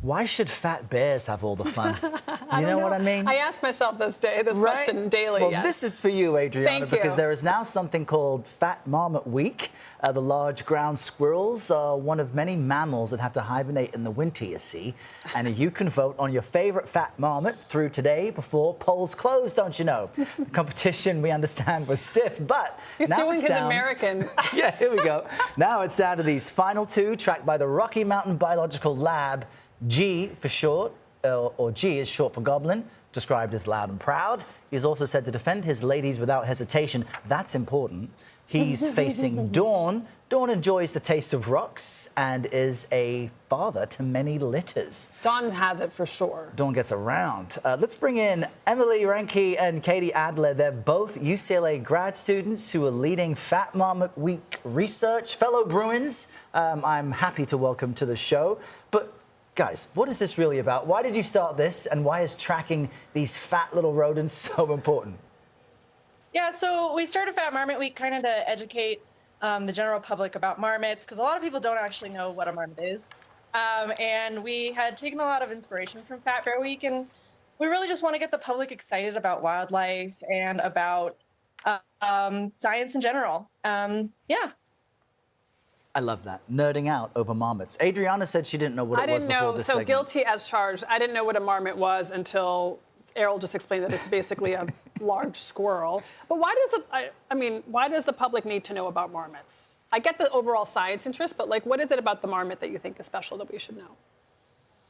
Why should fat bears have all the fun? You know what I mean? I ask myself this question daily. Well, yes. this is for you, Adriana, because there is now something called Fat Marmot Week. The large ground squirrels are one of many mammals that have to hibernate in the winter, you see. And you can vote on your favorite fat marmot through today before polls close, don't you know? The competition, we understand, was stiff, but he's now doing it's his down. American. Yeah, here we go. Now it's down to these final two, tracked by the Rocky Mountain Biological Lab. G for short, or G is short for goblin, described as loud and proud. He's also said to defend his ladies without hesitation. That's important. He's facing Dawn. Dawn enjoys the taste of rocks and is a father to many litters. Dawn has it for sure. Dawn gets around. Let's bring in Emily Renkey and Katie Adler. They're both UCLA grad students who are leading Fat Marmot Week research. Fellow Bruins, I'm happy to welcome to the show. But guys, what is this really about? Why did you start this, and why is tracking these fat little rodents so important? Yeah, so we started Fat Marmot Week kind of to educate the general public about marmots, because a lot of people don't actually know what a marmot is. And we had taken a lot of inspiration from Fat Bear Week, and we really just want to get the public excited about wildlife and about science in general. Yeah. I love that. Nerding out over marmots. Adriana said she didn't know what it was before this segment. Guilty as charged. I didn't know what a marmot was until Errol just explained that it's basically a large squirrel. But why does it, I mean, why does the public need to know about marmots? I get the overall science interest, but like, what is it about the marmot that you think is special that we should know?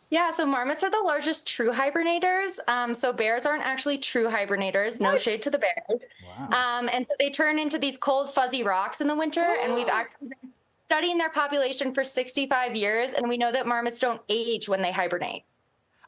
Yeah, so marmots are the largest true hibernators. So bears aren't actually true hibernators. No shade to the bears. Wow. And so they turn into these cold, fuzzy rocks in the winter, and we've actually been studying their population for 65 years, and we know that marmots don't age when they hibernate.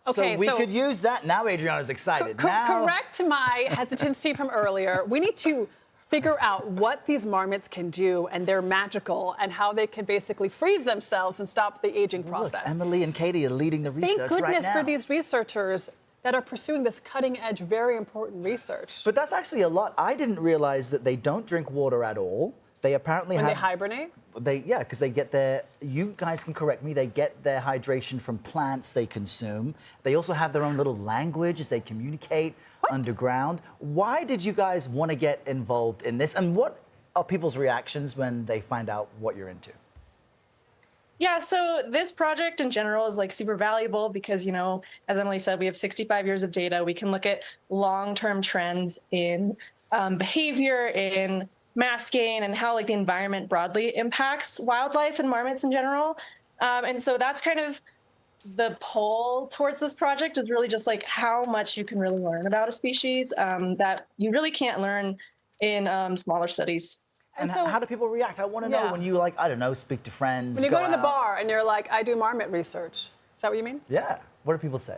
Okay, so we could use that. Now Adriana's excited. Correct my hesitancy from earlier. We need to figure out what these marmots can do, and they're magical, and how they can basically freeze themselves and stop the aging process. Look, Emily and Katie are leading the research right now. Thank goodness for these researchers that are pursuing this cutting-edge, very important research. But that's actually a lot. I didn't realize that they don't drink water at all. They apparently when they hibernate? Yeah, because they get their, you guys can correct me, they get their hydration from plants they consume. They also have their own little language as they communicate underground. Why did you guys want to get involved in this? And what are people's reactions when they find out what you're into? Yeah, so this project in general is like super valuable because, you know, as Emily said, we have 65 years of data. We can look at long-term trends in behavior, in mass gain, and how like the environment broadly impacts wildlife and marmots in general. And so that's kind of the pull towards this project, is really just like how much you can really learn about a species that you really can't learn in smaller studies. And so, how do people react? I want to know when you, like, I don't know, speak to friends. When you go to the bar and you're like, I do marmot research. Is that what you mean? Yeah. What do people say?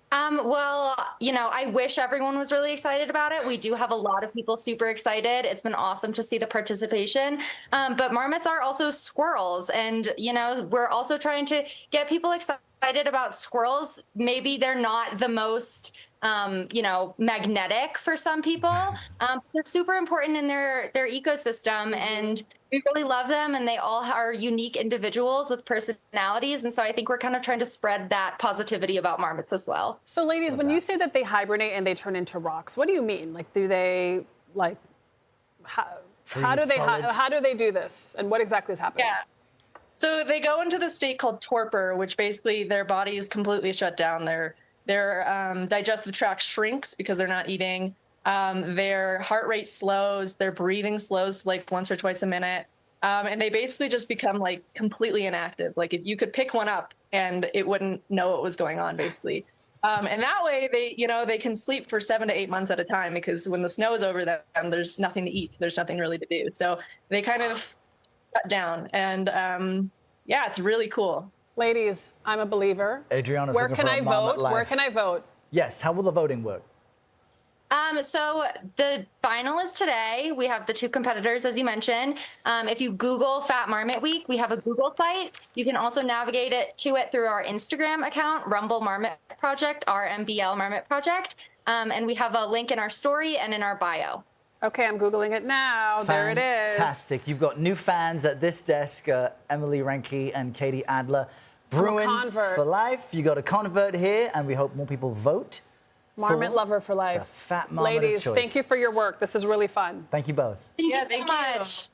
Well, you know, I wish everyone was really excited about it. We do have a lot of people super excited. It's been awesome to see the participation. But marmots are also squirrels. And, you know, we're also trying to get people excited about squirrels. Maybe they're not the most, you know, magnetic for some people. They're super important in their ecosystem, and we really love them, and they all are unique individuals with personalities. And so I think we're kind of trying to spread that positivity about marmots as well. So ladies, when you say that they hibernate and they turn into rocks, what do you mean? Like, do they, like, how do they do this? And what exactly is happening? Yeah. So they go into the state called torpor, which basically their body is completely shut down. Their digestive tract shrinks because they're not eating. Their heart rate slows. Their breathing slows like once or twice a minute. And they basically just become like completely inactive. Like if you could pick one up and it wouldn't know what was going on, basically. And that way they can sleep for 7 to 8 months at a time, because when the snow is over them, there's nothing to eat. There's nothing really to do. So they kind of shut down. And yeah, it's really cool. Ladies, I'm a believer. Adriana's looking for a marmot life. Where can I vote? Yes. How will the voting work? So the final is today. We have the two competitors, as you mentioned. If you Google Fat Marmot Week, we have a Google site. You can also navigate to it through our Instagram account, Rumble Marmot Project, RMBL Marmot Project. And we have a link in our story and in our bio. Okay, I'm Googling it now. There it is. Fantastic. You've got new fans at this desk, Emily Renkey and Katie Adler. Bruins convert. for life. You got a convert here, and we hope more people vote. Marmot lover for life. The fat marmot of Ladies, choice. thank you for your work. This is really fun. Thank you both. Thank Yeah, you so thank you. much.